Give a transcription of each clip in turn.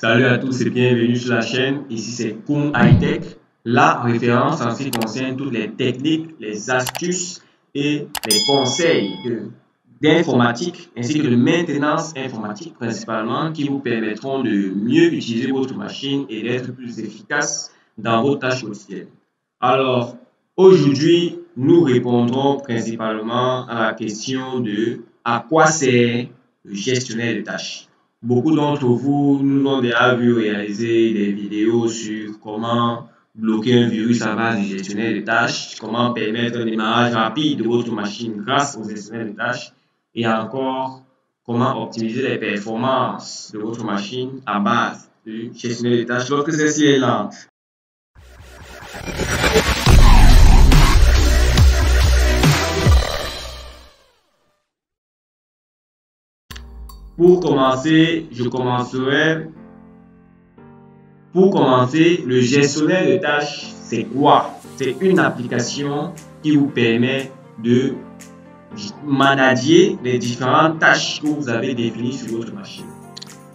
Salut à tous et bienvenue sur la chaîne. Ici c'est Koum High-Tech, la référence en ce qui concerne toutes les techniques, les astuces et les conseils d'informatique ainsi que de maintenance informatique principalement qui vous permettront de mieux utiliser votre machine et d'être plus efficace dans vos tâches quotidiennes. Alors aujourd'hui, nous répondrons principalement à la question de à quoi sert le gestionnaire de tâches. Beaucoup d'entre vous nous ont déjà vu réaliser des vidéos sur comment bloquer un virus à base du gestionnaire de tâches, comment permettre un démarrage rapide de votre machine grâce au gestionnaire de tâches et encore comment optimiser les performances de votre machine à base du gestionnaire de tâches lorsque celle-ci est lente. Pour commencer, le gestionnaire de tâches, c'est quoi? C'est une application qui vous permet de manager les différentes tâches que vous avez définies sur votre machine.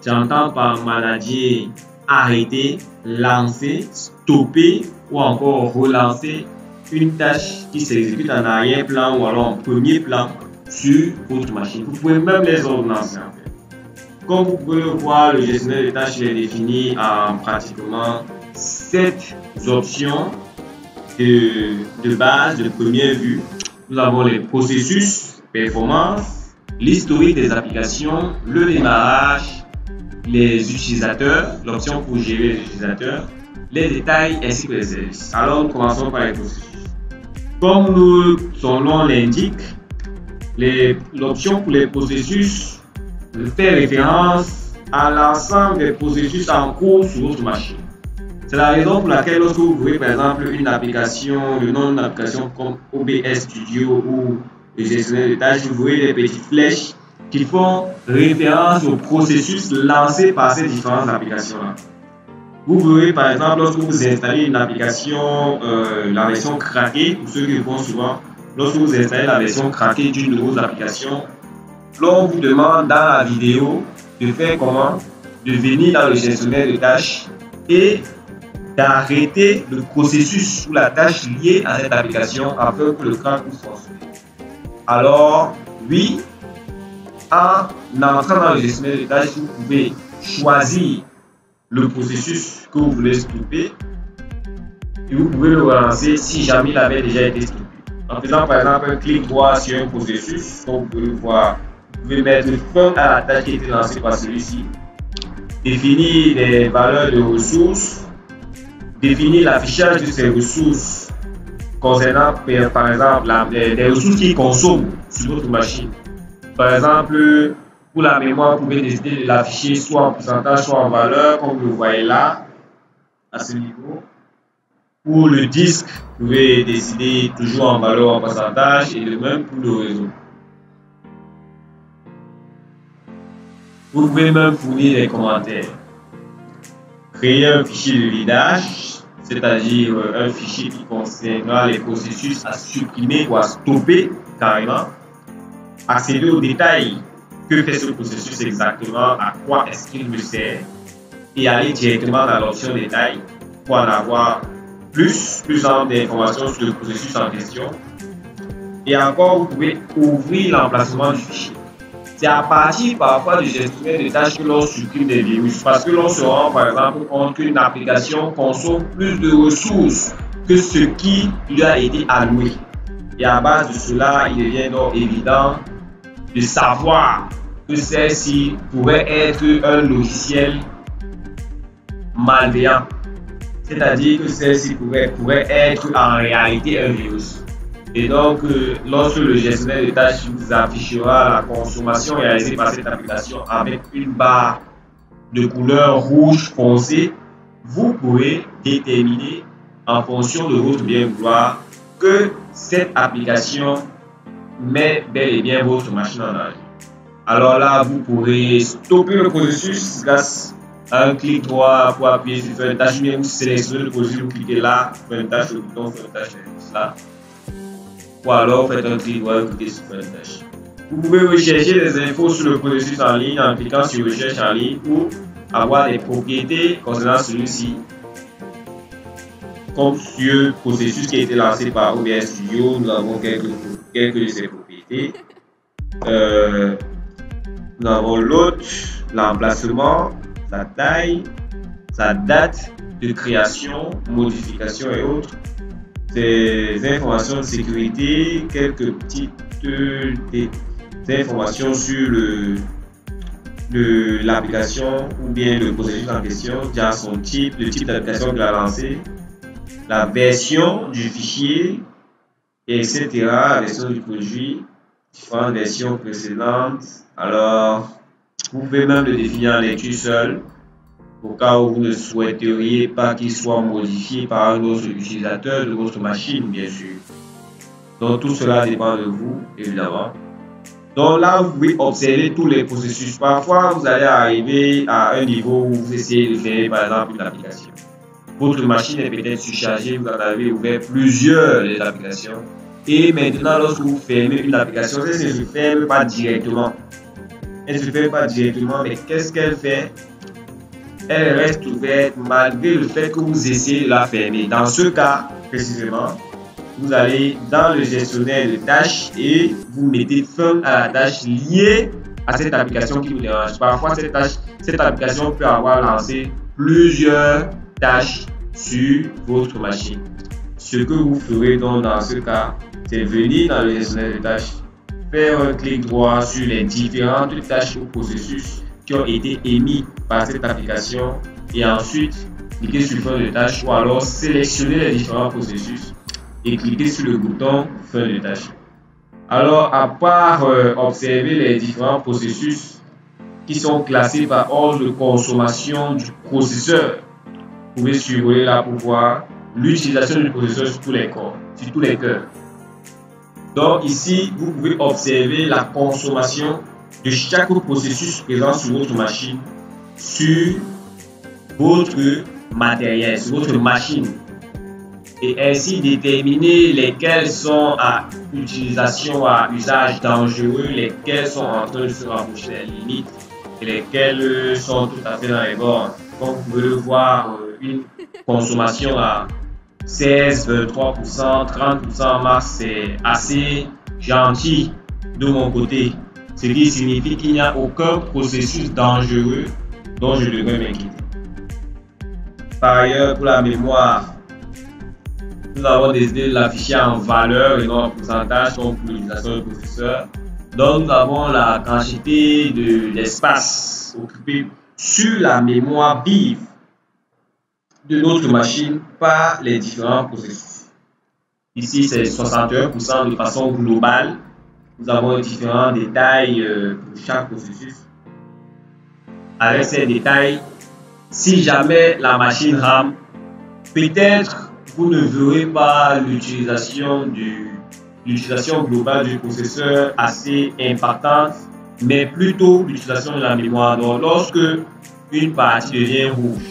J'entends par manager arrêter, lancer, stopper ou encore relancer une tâche qui s'exécute en arrière-plan ou alors en premier plan sur votre machine. Vous pouvez même les ordonnancer en fait. Comme vous pouvez le voir, le gestionnaire de tâches est défini en pratiquement 7 options de base, de première vue. Nous avons les processus, performance, l'historique des applications, le démarrage, les utilisateurs, l'option pour gérer les utilisateurs, les détails ainsi que les services. Alors nous commençons par les processus. Comme son nom l'indique, l'option pour les processus fait référence à l'ensemble des processus en cours sur votre machine. C'est la raison pour laquelle lorsque vous voyez par exemple une application, le nom d'une application comme OBS Studio ou le gestionnaire de tâches, vous voyez des petites flèches qui font référence aux processus lancés par ces différentes applications-là. Vous verrez par exemple lorsque vous installez une application, la version craquée, pour ceux qui le font souvent, lorsque vous installez la version craquée d'une de vos applications, l'on vous demande dans la vidéo de faire comment? De venir dans le gestionnaire de tâches et d'arrêter le processus ou la tâche liée à cette application afin que le crack puisse fonctionner. Alors, oui, en entrant dans le gestionnaire de tâches, vous pouvez choisir le processus que vous voulez stopper et vous pouvez le relancer si jamais il avait déjà été stoppé. En faisant par exemple un clic droit sur un processus, comme vous pouvez le voir, vous pouvez mettre fin à la tâche qui a été lancée par celui-ci, définir les valeurs de ressources, définir l'affichage de ces ressources concernant par exemple les ressources qui consomment sur votre machine. Par exemple, pour la mémoire, vous pouvez décider de l'afficher soit en pourcentage, soit en valeur, comme vous le voyez là, à ce niveau. Pour le disque, vous pouvez décider toujours en valeur ou en pourcentage et de même pour le réseau. Vous pouvez même fournir des commentaires. Créer un fichier de vidage, c'est-à-dire un fichier qui concernera les processus à supprimer ou à stopper carrément. Accéder aux détails, que fait ce processus exactement, à quoi est-ce qu'il me sert, et aller directement dans l'option détails pour en avoir plus d'informations sur le processus en question. Et encore, vous pouvez ouvrir l'emplacement du fichier. C'est à partir parfois du gestionnaire de tâches que l'on supprime des virus parce que l'on se rend par exemple compte qu'une application consomme plus de ressources que ce qui lui a été alloué. Et à base de cela, il devient donc évident de savoir que celle-ci pourrait être un logiciel malveillant. C'est-à-dire que celle-ci pourrait être en réalité un virus. Et donc, lorsque le gestionnaire de tâches vous affichera la consommation réalisée par cette application avec une barre de couleur rouge foncé, vous pourrez déterminer en fonction de votre bien vouloir que cette application met bel et bien votre machine en danger. Alors là, vous pourrez stopper le processus grâce à un clic droit pour appuyer sur faire une tâche, mais vous sélectionnez le processus, vous cliquez là, faire une tâche, le bouton faire une tâche, là. Ou alors faites un clic droit et cliquez sur faire une tâche. Vous pouvez rechercher des infos sur le processus en ligne en cliquant sur recherche en ligne ou avoir des propriétés concernant celui-ci. Comme sur le processus qui a été lancé par OBS Studio, nous avons quelques de ces propriétés. Nous avons l'hôte, l'emplacement, sa taille, sa date de création, modification et autres. Ces informations de sécurité, quelques petites informations sur l'application ou bien le processus en question, déjà son type, le type d'application qu'il a lancé, la version du fichier, etc. La version du produit, différentes versions précédentes. Alors, vous pouvez même le définir en lecture seule, au cas où vous ne souhaiteriez pas qu'il soit modifié par un autre utilisateur de votre machine, bien sûr. Donc, tout cela dépend de vous, évidemment. Donc là, vous pouvez observer tous les processus. Parfois, vous allez arriver à un niveau où vous essayez de faire, par exemple, une application. Votre machine est peut-être surchargée, vous en avez ouvert plusieurs applications. Et maintenant, lorsque vous fermez une application, elle ne se ferme pas directement. Elle ne se ferme pas directement, mais qu'est-ce qu'elle fait? Elle reste ouverte malgré le fait que vous essayez de la fermer. Dans ce cas, précisément, vous allez dans le gestionnaire de tâches et vous mettez fin à la tâche liée à cette application qui vous dérange. Parfois, cette application peut avoir lancé plusieurs tâches sur votre machine. Ce que vous ferez donc dans ce cas, c'est venir dans le gestionnaire de tâches, faire un clic droit sur les différentes tâches ou processus qui ont été émis par cette application et ensuite cliquer sur fin de tâche ou alors sélectionner les différents processus et cliquer sur le bouton fin de tâche. Alors, à part observer les différents processus qui sont classés par ordre de consommation du processeur, vous pouvez survoler là pour voir l'utilisation du processeur sur tous les corps, sur tous les cœurs. Donc ici, vous pouvez observer la consommation de chaque processus présent sur votre machine, sur votre matériel, sur votre machine, et ainsi déterminer lesquels sont à utilisation, à usage dangereux, lesquels sont en train de se rapprocher des limites et lesquels sont tout à fait dans les bornes. Comme vous pouvez le voir, une consommation à 16, 23%, 30% max, c'est assez gentil de mon côté. Ce qui signifie qu'il n'y a aucun processus dangereux dont je devrais m'inquiéter. Par ailleurs, pour la mémoire, nous avons décidé de l'afficher en valeur et non en pourcentage comme pour l'utilisation du processeur. Donc, nous avons la quantité d'espace occupé sur la mémoire vive de notre machine par les différents processus. Ici, c'est 61% de façon globale. Nous avons différents détails pour chaque processus. Avec ces détails, si jamais la machine rame, peut-être vous ne verrez pas l'utilisation globale du processeur assez impactante, mais plutôt l'utilisation de la mémoire. Donc, lorsque une partie devient rouge,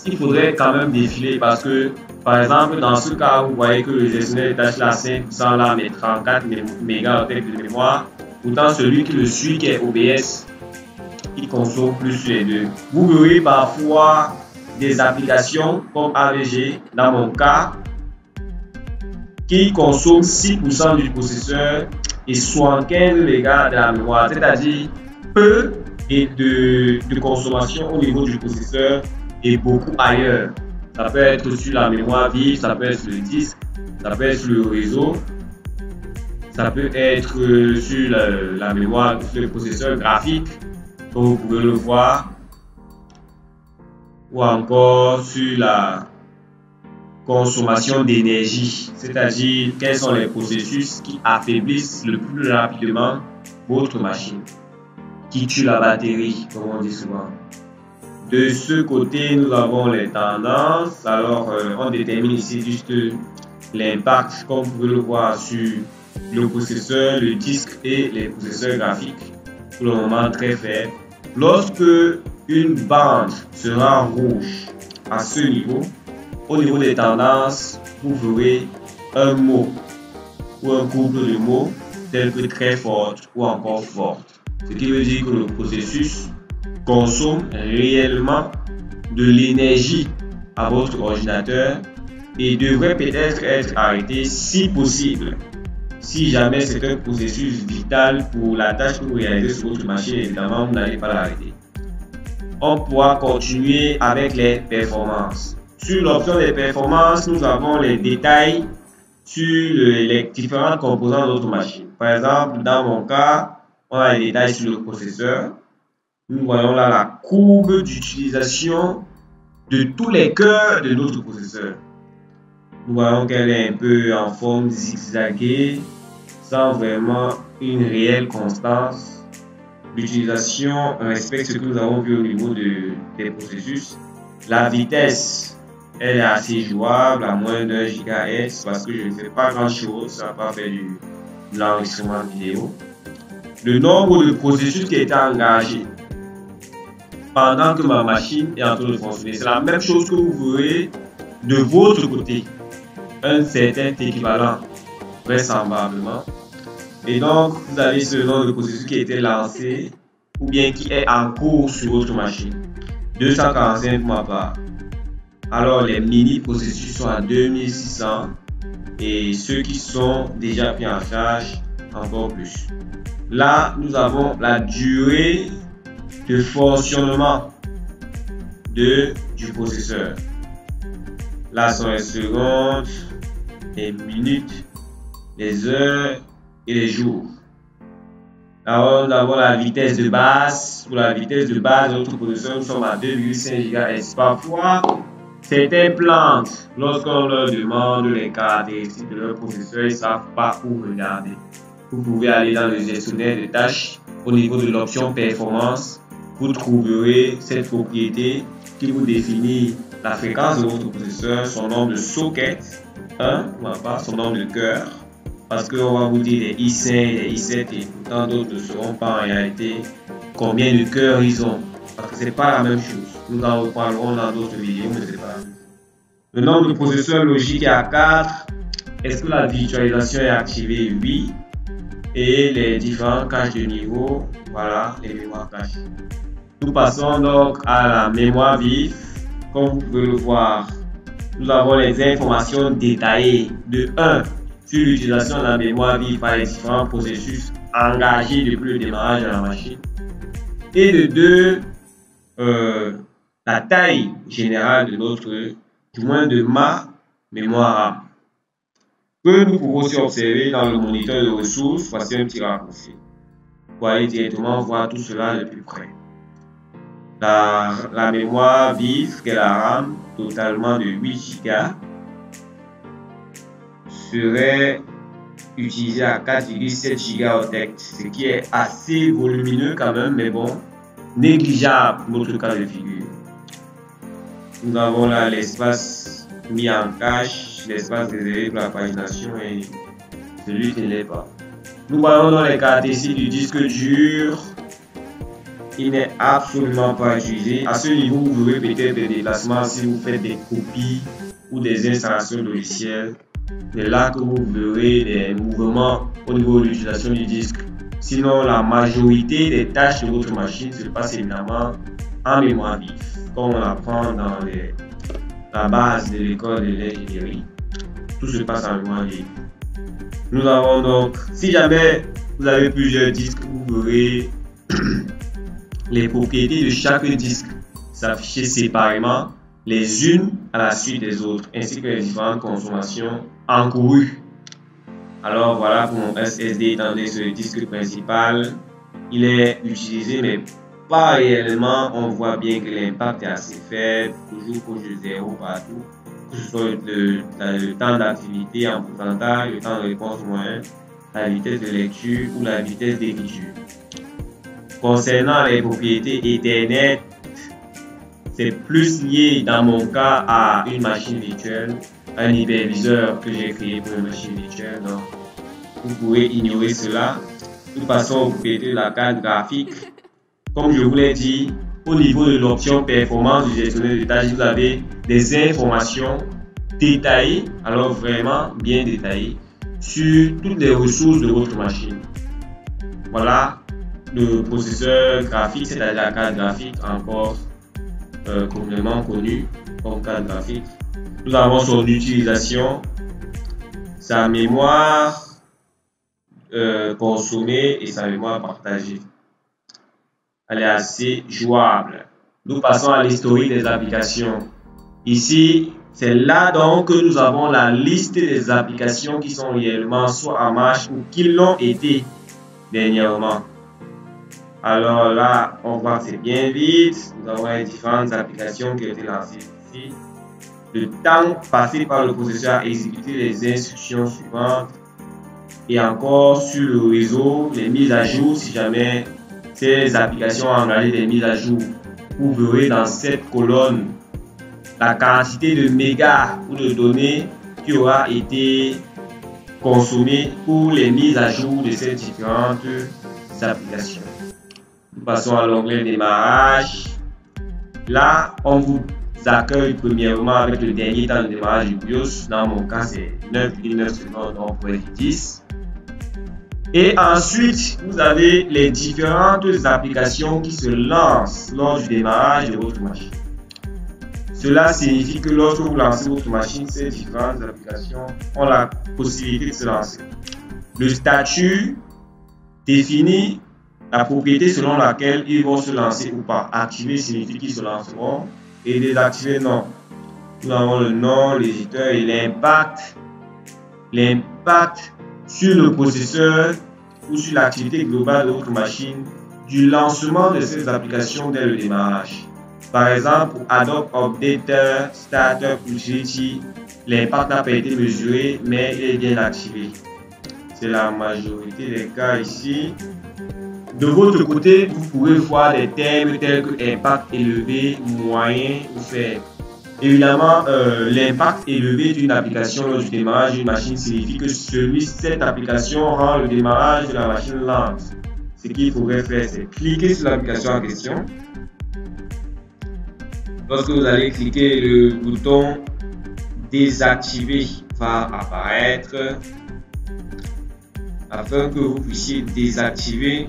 il faudrait quand même défiler parce que, par exemple, dans ce cas, vous voyez que le gestionnaire de tâches là, 5% là, mais 34 mégas de mémoire. Pourtant, celui qui le suit, qui est OBS, il consomme plus les deux. Vous verrez parfois des applications comme AVG, dans mon cas, qui consomment 6% du processeur et 75 mégas de la mémoire, c'est-à-dire peu de consommation au niveau du processeur et beaucoup ailleurs. Ça peut être sur la mémoire vive, ça peut être sur le disque, ça peut être sur le réseau, ça peut être sur la mémoire, sur le processeur graphique, comme vous pouvez le voir, ou encore sur la consommation d'énergie, c'est-à-dire quels sont les processus qui affaiblissent le plus rapidement votre machine, qui tuent la batterie, comme on dit souvent. De ce côté, nous avons les tendances. Alors, on détermine ici juste l'impact, comme vous pouvez le voir, sur le processeur, le disque et les processeurs graphiques. Pour le moment, très faible. Lorsque une bande sera rouge à ce niveau, au niveau des tendances, vous verrez un mot ou un couple de mots tel que très forte ou encore forte. Ce qui veut dire que le processus consomme réellement de l'énergie à votre ordinateur et devrait peut-être être arrêté si possible. Si jamais c'est un processus vital pour la tâche que vous réalisez sur votre machine, évidemment, vous n'allez pas l'arrêter. On pourra continuer avec les performances. Sur l'option des performances, nous avons les détails sur les différentes composantes de notre machine. Par exemple, dans mon cas, on a les détails sur le processeur. Nous voyons là la courbe d'utilisation de tous les cœurs de notre processeur. Nous voyons qu'elle est un peu en forme zigzaguée, sans vraiment une réelle constance. L'utilisation respecte ce que nous avons vu au niveau des processus. La vitesse, elle est assez jouable, à moins d'1 GHz, parce que je ne fais pas grand chose, ça n'a pas fait de l'enregistrement vidéo. Le nombre de processus qui a été engagé pendant que ma machine est en train de fonctionner, c'est la même chose que vous verrez de votre côté. Un certain équivalent, vraisemblablement. Et donc, vous avez ce nombre de processus qui a été lancé ou bien qui est en cours sur votre machine. 245 pour ma part. Alors, les mini processus sont à 2600 et ceux qui sont déjà pris en charge encore plus. Là, nous avons la durée de fonctionnement du processeur. Là sont les secondes, les minutes, les heures et les jours. Là, nous avons la vitesse de base. Pour la vitesse de base de notre processeur, nous sommes à 2,5 GHz. Parfois, certains plantent lorsqu'on leur demande les caractéristiques de leur processeur, ils ne savent pas où regarder. Vous pouvez aller dans le gestionnaire de tâches au niveau de l'option performance. Vous trouverez cette propriété qui vous définit la fréquence de votre processeur, son nombre de sockets, son nombre de cœurs, parce qu'on va vous dire les i5, les i7 et tant d'autres ne seront pas en réalité combien de cœurs ils ont, parce que ce n'est pas la même chose. Nous en reparlerons dans d'autres vidéos, mais c'est pas. Le nombre de processeurs logiques est à 4. Est-ce que la virtualisation est activée? Oui. Et les différents caches de niveau, voilà les mémoires caches. Nous passons donc à la mémoire vive. Comme vous pouvez le voir, nous avons les informations détaillées de 1 sur l'utilisation de la mémoire vive par les différents processus engagés depuis le démarrage de la machine. Et de 2, la taille générale de de ma mémoire RAM. Que nous pouvons aussi observer dans le moniteur de ressources, voici un petit raccourci. Vous pouvez directement voir tout cela de plus près. La mémoire vive, qui est la RAM, totalement de 8 Go, serait utilisée à 4,7 GHz, ce qui est assez volumineux quand même, mais bon, négligeable pour notre cas de figure. Nous avons là l'espace mis en cache, l'espace réservé pour la pagination et celui qui ne l'est pas. Nous voyons dans les caractéristiques du disque dur. Il n'est absolument pas utilisé. À ce niveau, vous verrez peut-être des déplacements si vous faites des copies ou des installations logicielles. C'est là que vous verrez des mouvements au niveau de l'utilisation du disque. Sinon, la majorité des tâches de votre machine se passe évidemment en mémoire vive, comme on apprend dans la base de l'école de l'ingénierie. Tout se passe en mémoire vive. Nous avons donc, si jamais vous avez plusieurs disques, vous verrez les propriétés de chaque disque s'afficher séparément, les unes à la suite des autres, ainsi que les différentes consommations encourues. Alors voilà pour mon SSD, étant donné ce disque principal, il est utilisé mais pas réellement. On voit bien que l'impact est assez faible, toujours proche de 0 partout, que ce soit le temps d'activité en pourcentage, le temps de réponse moyen, la vitesse de lecture ou la vitesse d'écriture. Concernant les propriétés Ethernet, c'est plus lié dans mon cas à une machine virtuelle, un hyperviseur que j'ai créé pour une machine virtuelle. Donc, vous pouvez ignorer cela. Nous passons aux propriétés de la carte graphique. Comme je vous l'ai dit, au niveau de l'option performance du gestionnaire de tâches, vous avez des informations détaillées, alors vraiment bien détaillées, sur toutes les ressources de votre machine. Voilà le processeur graphique, c'est-à-dire la carte graphique, encore communément connue comme carte graphique. Nous avons son utilisation, sa mémoire consommée et sa mémoire partagée. Elle est assez jouable. Nous passons à l'historique des applications. Ici, c'est là donc que nous avons la liste des applications qui sont réellement soit en marche ou qui l'ont été dernièrement. Alors là, on voit que c'est bien vite. Nous avons les différentes applications qui ont été lancées ici. Le temps passé par le processeur à exécuter les instructions suivantes. Et encore sur le réseau, les mises à jour, si jamais ces applications ont engagé des mises à jour. Vous verrez dans cette colonne la quantité de mégas ou de données qui aura été consommée pour les mises à jour de ces différentes applications. Nous passons à l'onglet démarrage. Là, on vous accueille premièrement avec le dernier temps de démarrage du BIOS. Dans mon cas, c'est 9,9 secondes, on pourrait dire 10. Et ensuite, vous avez les différentes applications qui se lancent lors du démarrage de votre machine. Cela signifie que lorsque vous lancez votre machine, ces différentes applications ont la possibilité de se lancer. Le statut définit la propriété selon laquelle ils vont se lancer ou pas. Activer signifie qu'ils se lanceront et désactiver non. Nous avons le nom, l'éditeur et l'impact. L'impact sur le processeur ou sur l'activité globale de votre machine du lancement de ces applications dès le démarrage. Par exemple, pour Adobe Updater, Startup Utility, l'impact n'a pas été mesuré, mais il est bien activé. C'est la majorité des cas ici. De votre côté, vous pouvez voir des termes tels que impact élevé, moyen ou faible. Évidemment, l'impact élevé d'une application lors du démarrage d'une machine signifie que cette application rend le démarrage de la machine lente. Ce qu'il faudrait faire, c'est cliquer sur l'application en question. Lorsque vous allez cliquer, le bouton désactiver va apparaître afin que vous puissiez désactiver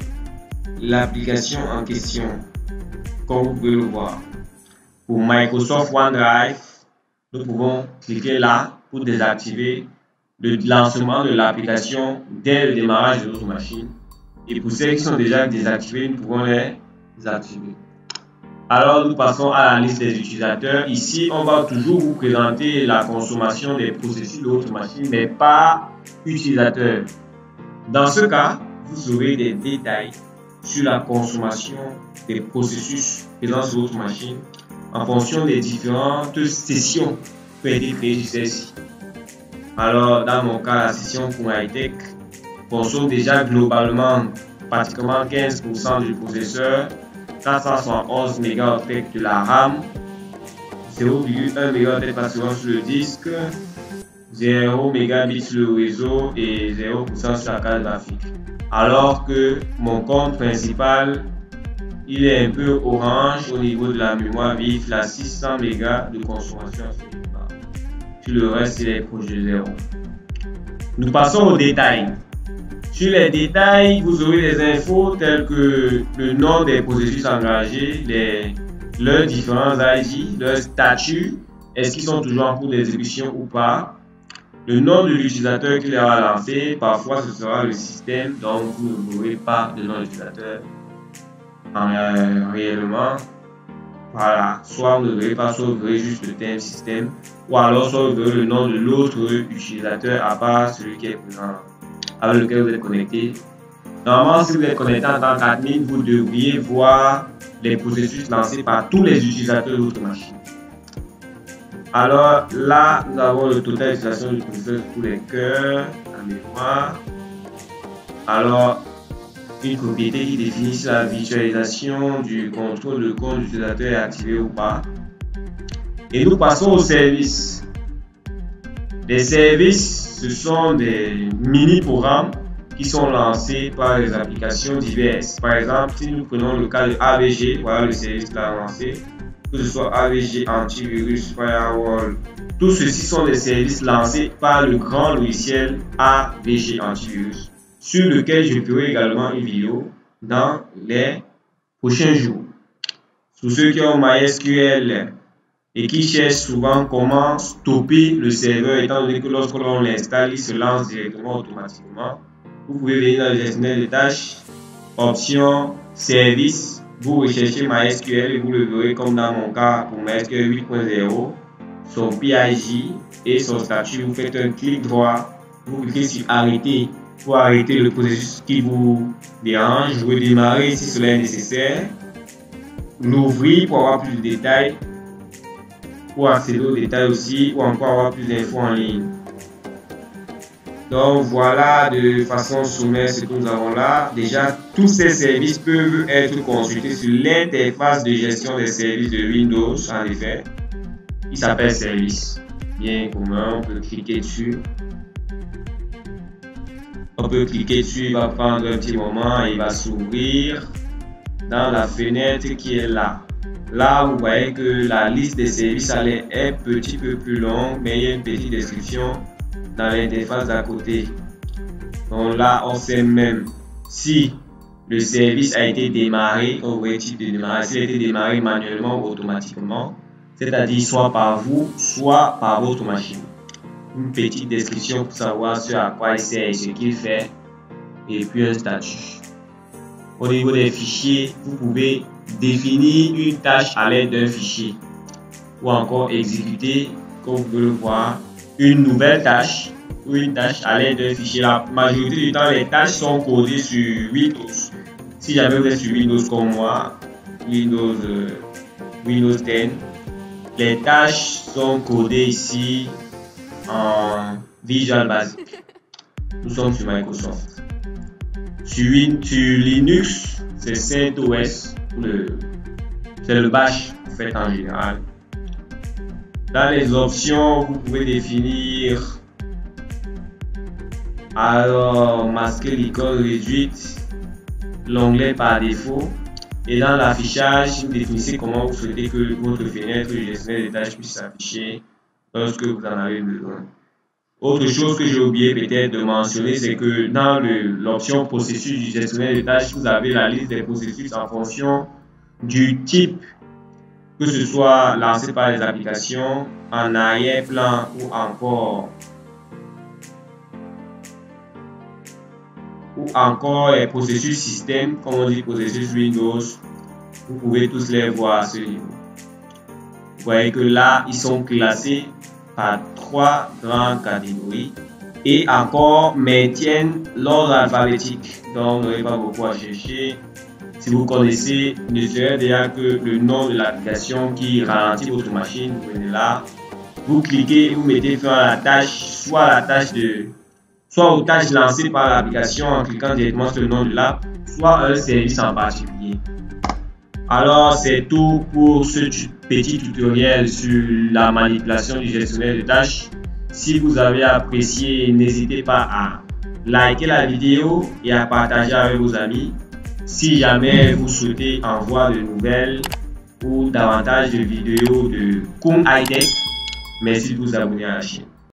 l'application en question, comme vous pouvez le voir. Pour Microsoft OneDrive, nous pouvons cliquer là pour désactiver le lancement de l'application dès le démarrage de notre machine. Et pour celles qui sont déjà désactivées, nous pouvons les désactiver. Alors, nous passons à la liste des utilisateurs. Ici, on va toujours vous présenter la consommation des processus de votre machine, mais pas utilisateur. Dans ce cas, vous aurez des détails sur la consommation des processus présents sur votre machine en fonction des différentes sessions qui ont été créées sur celle-ci. Alors, dans mon cas, la session pour Hightech consomme déjà globalement pratiquement 15% du processeur, 471 mégaoctets de la RAM, 0,1 mégaoctet par seconde sur le disque, 0 mégabits sur le réseau et 0% sur la carte graphique. Alors que mon compte principal, il est un peu orange au niveau de la mémoire vive, la 600 mégas de consommation. Sur le reste, il est proche de 0. Nous passons aux détails. Sur les détails, vous aurez des infos telles que le nom des processus engagés, leurs différents ID, leur statut, est-ce qu'ils sont toujours en cours d'exécution ou pas, le nom de l'utilisateur qui les a lancé, parfois ce sera le système, donc vous n'aurez pas de nom d'utilisateur réellement. Voilà, soit vous ne verrez pas, soit vous verrez juste le terme système, ou alors soit vous verrez le nom de l'autre utilisateur à part celui qui est présent, avec lequel vous êtes connecté. Normalement, si vous êtes connecté en tant qu'admin, vous devriez voir les processus lancés par tous les utilisateurs de votre machine. Alors là, nous avons le total d'utilisation du processeur pour les cœurs, la mémoire. Alors, une propriété qui définit si la visualisation du contrôle de compte d'utilisateur est activée ou pas. Et nous passons aux services. Les services, ce sont des mini-programmes qui sont lancés par les applications diverses. Par exemple, si nous prenons le cas de AVG, voilà le service qui l'a lancé, que ce soit AVG, antivirus, firewall, tous ceux-ci sont des services lancés par le grand logiciel AVG Antivirus, sur lequel je ferai également une vidéo. dans les prochains jours. Pour ceux qui ont MySQL et qui cherchent souvent comment stopper le serveur, étant donné que lorsque l'on l'installe, il se lance directement automatiquement, vous pouvez venir dans le gestionnaire de tâches, option, service, vous recherchez MySQL et vous le verrez comme dans mon cas pour MySQL 8.0, son PIJ et son statut. Vous faites un clic droit, vous cliquez sur arrêter pour arrêter le processus qui vous dérange, redémarrer si cela est nécessaire, l'ouvrir pour avoir plus de détails, pour accéder aux détails aussi, ou encore avoir plus d'infos en ligne. Donc voilà de façon sommaire ce que nous avons là. Déjà, tous ces services peuvent être consultés sur l'interface de gestion des services de Windows, en effet. Il s'appelle service, bien commun, on peut cliquer dessus. On peut cliquer dessus, il va prendre un petit moment et il va s'ouvrir dans la fenêtre qui est là. Là, vous voyez que la liste des services est un petit peu plus longue, mais il y a une petite description dans l'interface d'à côté. Donc là, on sait même si le service a été démarré, on voit le type de démarrage, s'il a été démarré manuellement ou automatiquement, c'est-à-dire soit par vous, soit par votre machine. Une petite description pour savoir ce à quoi il sert et ce qu'il fait, et puis un statut. Au niveau des fichiers, vous pouvez définir une tâche à l'aide d'un fichier ou encore exécuter, comme vous pouvez le voir, une nouvelle tâche ou une tâche à l'aide d'un fichier. La majorité du temps, les tâches sont codées sur Windows. Si jamais vous êtes sur Windows comme moi, Windows 10, les tâches sont codées ici en Visual Basic. Nous sommes sur Microsoft. Sur Linux, c'est CentOS, c'est le bash en fait en général. Dans les options, vous pouvez définir, alors masquer l'icône réduite, l'onglet par défaut, et dans l'affichage, vous définissez comment vous souhaitez que votre fenêtre de gestionnaire des tâches puisse s'afficher lorsque vous en avez besoin. Autre chose que j'ai oublié peut-être de mentionner, c'est que dans l'option processus du gestionnaire de tâches, vous avez la liste des processus en fonction du type, que ce soit lancé par les applications, en arrière-plan ou encore les processus système, comme on dit processus Windows. Vous pouvez tous les voir à ce niveau. Vous voyez que là, ils sont classés par 3 grandes catégories et encore maintiennent l'ordre alphabétique. Donc, vous n'aurez pas beaucoup à chercher. Si vous connaissez, ne serait déjà que le nom de l'application qui ralentit votre machine. Vous venez là, vous cliquez, vous mettez fin à la tâche, soit aux tâches lancées par l'application en cliquant directement sur le nom de l'app, soit un service en particulier. Alors, c'est tout pour ce petit tutoriel sur la manipulation du gestionnaire de tâches. Si vous avez apprécié, n'hésitez pas à liker la vidéo et à partager avec vos amis. Si jamais vous souhaitez en voir de nouvelles ou davantage de vidéos de Kung High Tech, merci de vous abonner à la chaîne.